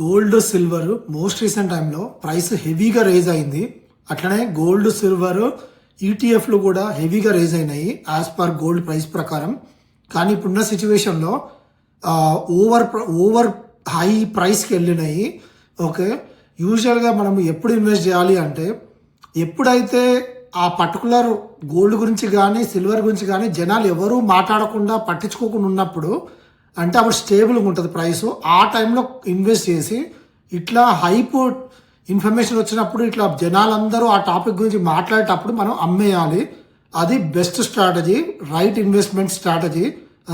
Gold silver most recent టైంలో price హెవీగా raise అయింది. అట్లనే గోల్డ్ సిల్వర్ ఈటీఎఫ్లు కూడా హెవీగా రేజ్ అయినాయి యాజ్ పర్ గోల్డ్ ప్రైస్ ప్రకారం. కానీ ఇప్పుడున్న సిచ్యువేషన్లో ఓవర్ హై ప్రైస్కి వెళ్ళినాయి. ఓకే, యూజువల్గా మనం ఎప్పుడు ఇన్వెస్ట్ చేయాలి అంటే ఎప్పుడైతే ఆ పర్టికులర్ గోల్డ్ గురించి కానీ సిల్వర్ గురించి కానీ జనాలు ఎవరూ మాట్లాడకుండా పట్టించుకోకుండా ఉన్నప్పుడు, అంటే అప్పుడు స్టేబుల్గా ఉంటుంది ప్రైస్. ఆ టైంలో ఇన్వెస్ట్ చేసి ఇట్లా హైప్ ఇన్ఫర్మేషన్ వచ్చినప్పుడు ఇట్లా జనాలందరూ ఆ టాపిక్ గురించి మాట్లాడేటప్పుడు మనం అమ్మేయాలి. అది best strategy, right investment strategy.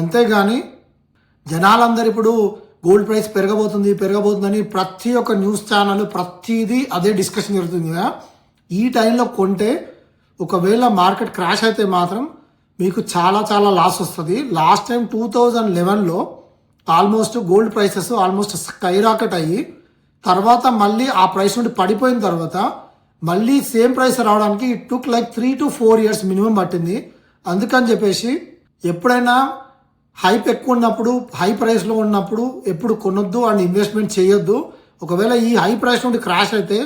అంతేగాని జనాలందరూ ఇప్పుడు గోల్డ్ ప్రైస్ పెరగబోతుందని ప్రతి ఒక్క న్యూస్ ఛానల్ ప్రతిదీ అదే డిస్కషన్ జరుగుతుంది కదా. ఈ టైంలో కొంటే ఒకవేళ మార్కెట్ క్రాష్ అయితే మాత్రం మీకు చాలా చాలా లాస్ వస్తుంది. లాస్ట్ టైం 2011లో almost gold prices almost skyrocket అయ్యి తర్వాత మళ్ళీ ఆ ప్రైస్ నుండి పడిపోయిన తర్వాత మళ్ళీ సేమ్ ప్రైస్ రావడానికి it took like 3 to 4 years minimum పట్టింది. అందుకని చెప్పేసి ఎప్పుడైనా హైప్ ఎక్కువ ఉన్నప్పుడు, హై ప్రైస్లో ఉన్నప్పుడు ఎప్పుడు కొనొద్దు అండ్ ఇన్వెస్ట్మెంట్ చేయొద్దు. ఒకవేళ ఈ హై ప్రైస్ నుండి క్రాష్ అయితే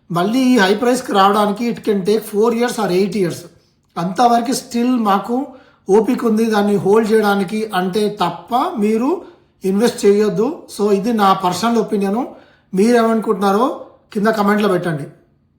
మళ్ళీ ఈ హై ప్రైస్కి రావడానికి it can take 4 years or 8 years. అంతవరకు స్టిల్ మాకు ఓపిక ఉంది దాన్ని హోల్డ్ చేయడానికి అంటే తప్ప మీరు ఇన్వెస్ట్ చేయొద్దు. సో ఇది నా పర్సనల్ ఒపీనియన్. మీరేమనుకుంటున్నారో కింద కమెంట్లో పెట్టండి.